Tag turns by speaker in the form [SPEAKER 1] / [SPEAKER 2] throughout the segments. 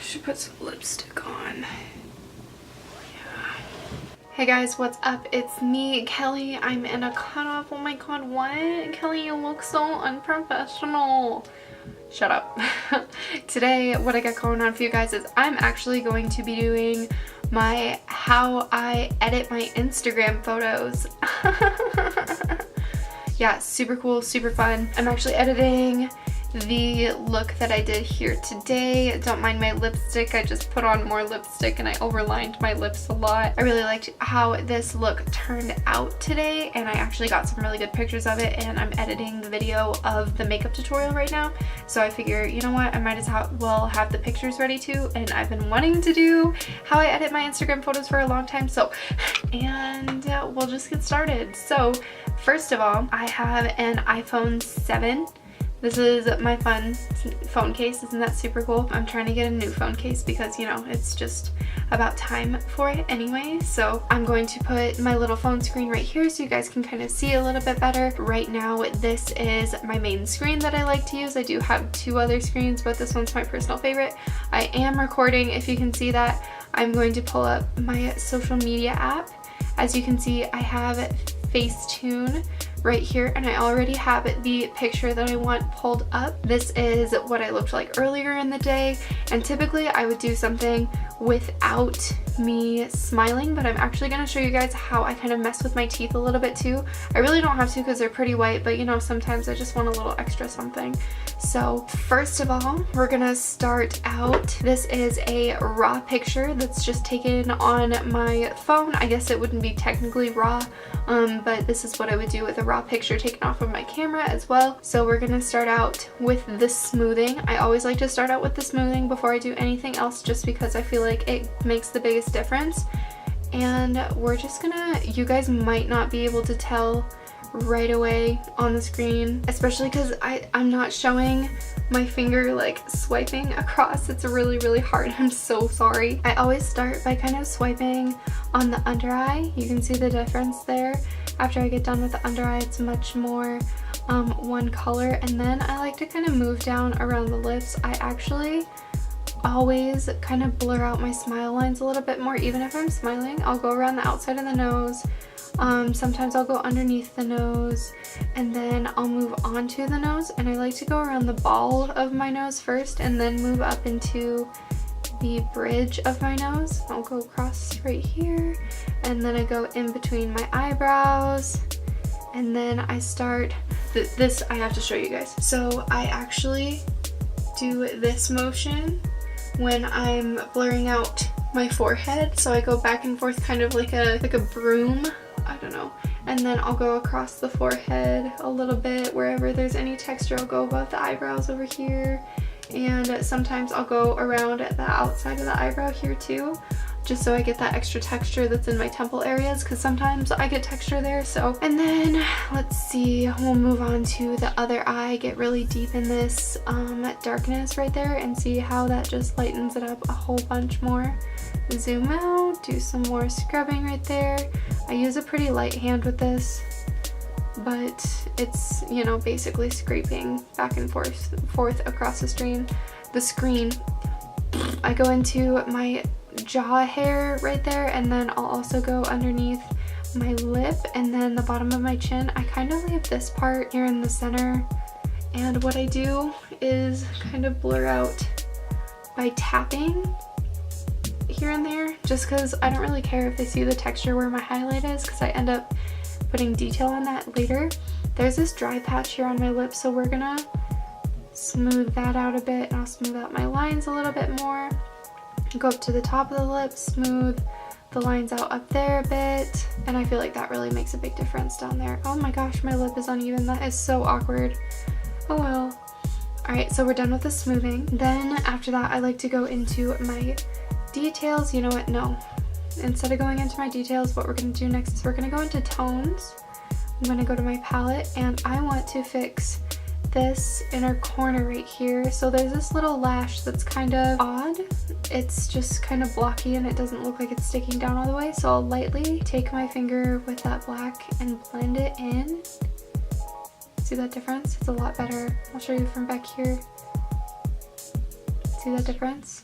[SPEAKER 1] should put some lipstick on. Hey guys, what's up? It's me, Kelly. I'm in a cutoff. Oh my god, what? Kelly, you look so unprofessional. Shut up. Today, what I got going on for you guys is I'm actually going to be doing my how I edit my Instagram photos. Yeah, super cool, super fun. I'm actually editing the look that I did here today. Don't mind my lipstick, I just put on more lipstick and I overlined my lips a lot. I really liked how this look turned out today, and I actually got some really good pictures of it, and I'm editing the video of the makeup tutorial right now. So I figure, you know what, I might as well have the pictures ready too, and I've been wanting to do how I edit my Instagram photos for a long time, so we'll just get started. So first of all, I have an iPhone 7. This is my phone case. Isn't that super cool? I'm trying to get a new phone case because, you know, it's just about time for it anyway. So I'm going to put my little phone screen right here so you guys can kind of see a little bit better. Right now, this is my main screen that I like to use. I do have two other screens, but this one's my personal favorite. I am recording, if you can see that. I'm going to pull up my social media app. As you can see, I have Facetune right here, and I already have the picture that I want pulled up. This is what I looked like earlier in the day, and typically I would do something without me smiling, but I'm actually going to show you guys how I kind of mess with my teeth a little bit too. I really don't have to because they're pretty white, but you know, sometimes I just want a little extra something. So first of all, we're gonna start out. This is a raw picture that's just taken on my phone. I guess it wouldn't be technically raw, but this is what I would do with a raw picture taken off of my camera as well. So we're gonna start out with the smoothing. I always like to start out with the smoothing before I do anything else, just because I feel like it makes the biggest difference. And we're just gonna, you guys might not be able to tell right away on the screen, especially because I'm not showing my finger like swiping across. It's really hard. I'm so sorry. I always start by kind of swiping on the under eye. You can see the difference there. After I get done with the under eye, it's much more one color, and then I like to kind of move down around the lips. I actually always kind of blur out my smile lines a little bit more. Even if I'm smiling, I'll go around the outside of the nose. Sometimes I'll go underneath the nose, and then I'll move onto the nose, and I like to go around the ball of my nose first and then move up into the bridge of my nose. I'll go across right here, and then I go in between my eyebrows, and then I start this. I have to show you guys. So I actually do this motion when I'm blurring out my forehead. So I go back and forth kind of like a broom. I don't know. And then I'll go across the forehead a little bit. Wherever there's any texture, I'll go above the eyebrows over here. And sometimes I'll go around at the outside of the eyebrow here too, just so I get that extra texture that's in my temple areas, because sometimes I get texture there. So, and then let's see, we'll move on to the other eye, get really deep in this darkness right there, and see how that just lightens it up a whole bunch more. Zoom out, do some more scrubbing right there. I use a pretty light hand with this, but it's, you know, basically scraping back and forth across the screen. I go into my jaw hair right there, and then I'll also go underneath my lip and then the bottom of my chin. I kind of leave this part here in the center, and what I do is kind of blur out by tapping here and there, just because I don't really care if they see the texture where my highlight is, because I end up putting detail on that later. There's this dry patch here on my lip, so we're gonna smooth that out a bit, and I'll smooth out my lines a little bit more. Go up to the top of the lip, smooth the lines out up there a bit, and I feel like that really makes a big difference down there. Oh my gosh, my lip is uneven. That is so awkward. Oh well. Alright, so we're done with the smoothing. Then after that, I like to go into my details. You know what? No. Instead of going into my details, what we're going to do next is we're going to go into tones. I'm going to go to my palette, and I want to fix this inner corner right here. So there's this little lash that's kind of odd. It's just kind of blocky and it doesn't look like it's sticking down all the way. So I'll lightly take my finger with that black and blend it in. See that difference? It's a lot better. I'll show you from back here. See that difference?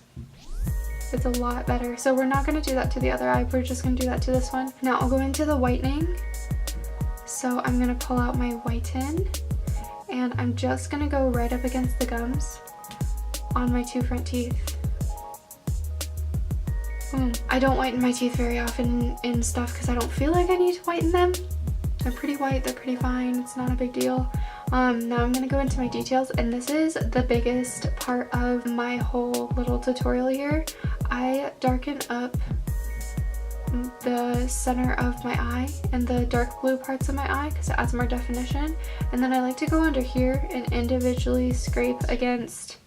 [SPEAKER 1] It's a lot better. So we're not going to do that to the other eye. We're just going to do that to this one. Now I'll go into the whitening. So I'm going to pull out my whiten and I'm just going to go right up against the gums on my 2 front teeth. I don't whiten my teeth very often in stuff because I don't feel like I need to whiten them. They're pretty white, they're pretty fine, it's not a big deal. Now I'm going to go into my details, and this is the biggest part of my whole little tutorial here. I darken up the center of my eye and the dark blue parts of my eye because it adds more definition, and then I like to go under here and individually scrape against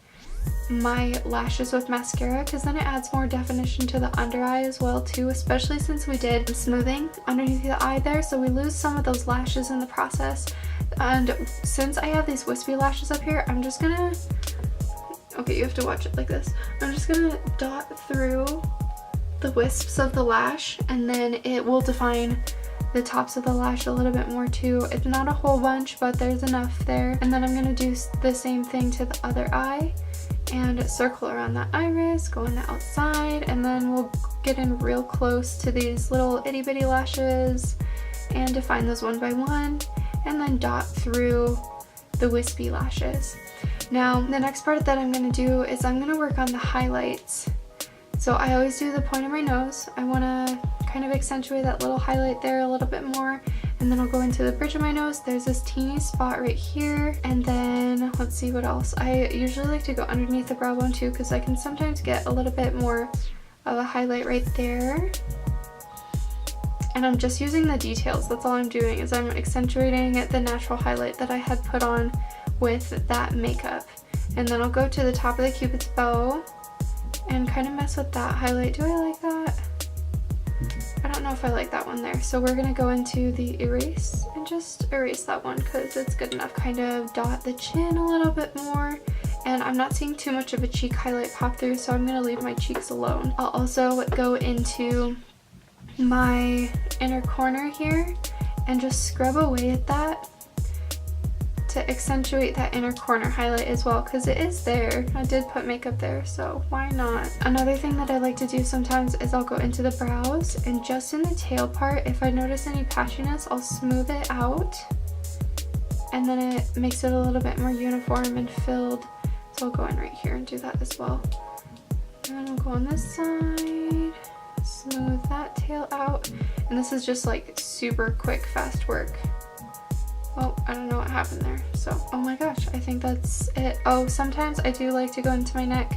[SPEAKER 1] my lashes with mascara because then it adds more definition to the under eye as well too, especially since we did smoothing underneath the eye there, so we lose some of those lashes in the process. And since I have these wispy lashes up here, I'm just gonna, okay, you have to watch it like this, I'm just gonna dot through the wisps of the lash, and then it will define the tops of the lash a little bit more too. It's not a whole bunch, but there's enough there. And then I'm gonna do the same thing to the other eye and circle around that iris, go on the outside, and then we'll get in real close to these little itty bitty lashes and define those one by one, and then dot through the wispy lashes. Now the next part that I'm going to do is I'm going to work on the highlights. So I always do the point of my nose. I want to kind of accentuate that little highlight there a little bit more, and then I'll go into the bridge of my nose. There's this teeny spot right here, and then let's see what else. I usually like to go underneath the brow bone too because I can sometimes get a little bit more of a highlight right there. And I'm just using the details. That's all I'm doing, is I'm accentuating the natural highlight that I had put on with that makeup. And then I'll go to the top of the Cupid's bow and kind of mess with that highlight. Do I like that? I don't know if I like that one there. So we're gonna go into the erase and just erase that one because it's good enough. Kind of dot the chin a little bit more. And I'm not seeing too much of a cheek highlight pop through, so I'm gonna leave my cheeks alone. I'll also go into my inner corner here and just scrub away at that to accentuate that inner corner highlight as well, because it is there. I did put makeup there, so why not? Another thing that I like to do sometimes is I'll go into the brows and just in the tail part, if I notice any patchiness, I'll smooth it out, and then it makes it a little bit more uniform and filled. So I'll go in right here and do that as well. And I'll go on this side, smooth that tail out, and this is just like super quick, fast work. Oh, I don't know what happened there. So, oh my gosh, I think that's it. Oh, sometimes I do like to go into my neck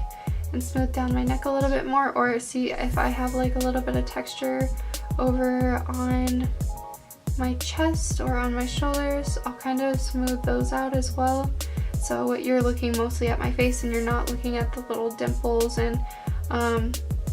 [SPEAKER 1] and smooth down my neck a little bit more, or see if I have like a little bit of texture over on my chest or on my shoulders. I'll kind of smooth those out as well. So you're looking mostly at my face and you're not looking at the little dimples and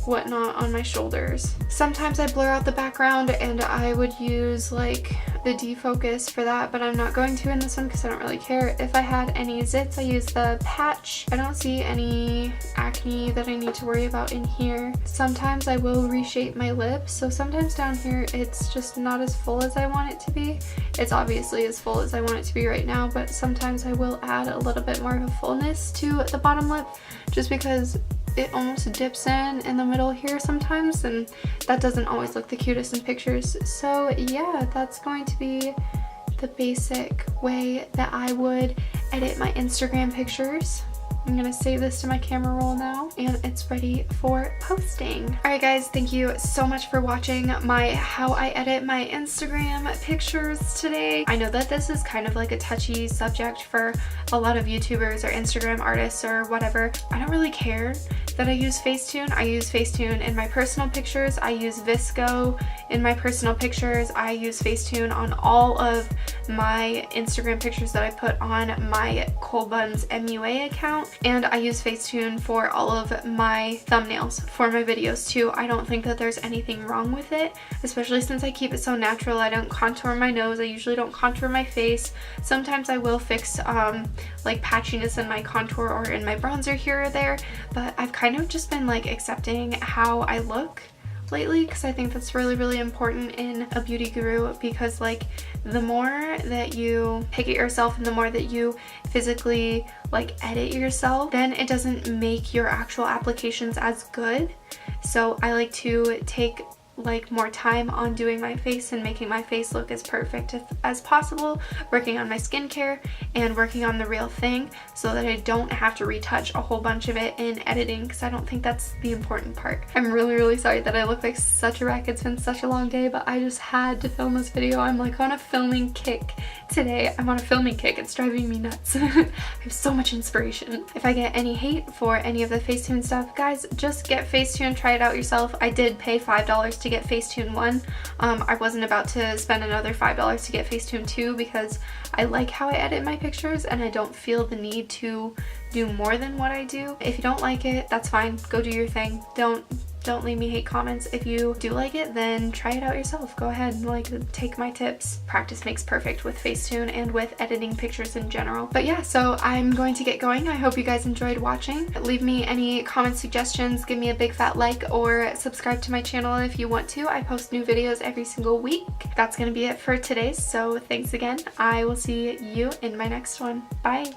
[SPEAKER 1] whatnot on my shoulders. Sometimes I blur out the background and I would use like the defocus for that, but I'm not going to in this one because I don't really care. If I had any zits, I use the patch. I don't see any acne that I need to worry about in here. Sometimes I will reshape my lips, so sometimes down here it's just not as full as I want it to be. It's obviously as full as I want it to be right now, but sometimes I will add a little bit more of a fullness to the bottom lip just because it almost dips in the middle here sometimes, and that doesn't always look the cutest in pictures. So yeah, that's going to be the basic way that I would edit my Instagram pictures. I'm gonna save this to my camera roll now, and it's ready for posting. Alright guys, thank you so much for watching my how I edit my Instagram pictures today. I know that this is kind of like a touchy subject for a lot of YouTubers or Instagram artists or whatever. I don't really care that I use Facetune. I use Facetune in my personal pictures. I use Visco in my personal pictures. I use Facetune on all of my Instagram pictures that I put on my Cold Buns MUA account. And I use Facetune for all of my thumbnails for my videos too. I don't think that there's anything wrong with it, especially since I keep it so natural. I don't contour my nose. I usually don't contour my face. Sometimes I will fix like patchiness in my contour or in my bronzer here or there, but I've kind of just been like accepting how I look lately, because I think that's really, really important in a beauty guru, because like the more that you pick at yourself and the more that you physically like edit yourself, then it doesn't make your actual applications as good. So I like to take like more time on doing my face and making my face look as perfect as possible, working on my skincare and working on the real thing, so that I don't have to retouch a whole bunch of it in editing, because I don't think that's the important part. I'm really, really sorry that I look like such a wreck. It's been such a long day, but I just had to film this video. I'm like on a filming kick today. I'm on a filming kick. It's driving me nuts. I have so much inspiration. If I get any hate for any of the Facetune stuff, guys, just get Facetune, try it out yourself. I did pay $5 to get Facetune 1. I wasn't about to spend another $5 to get Facetune 2 because I like how I edit my pictures and I don't feel the need to do more than what I do. If you don't like it, that's fine. Go do your thing. Don't leave me hate comments. If you do like it, then try it out yourself. Go ahead and like take my tips. Practice makes perfect with Facetune and with editing pictures in general. But yeah, so I'm going to get going. I hope you guys enjoyed watching. Leave me any comment suggestions, give me a big fat like, or subscribe to my channel if you want to. I post new videos every single week. That's gonna be it for today, so thanks again. I will see you in my next one. Bye!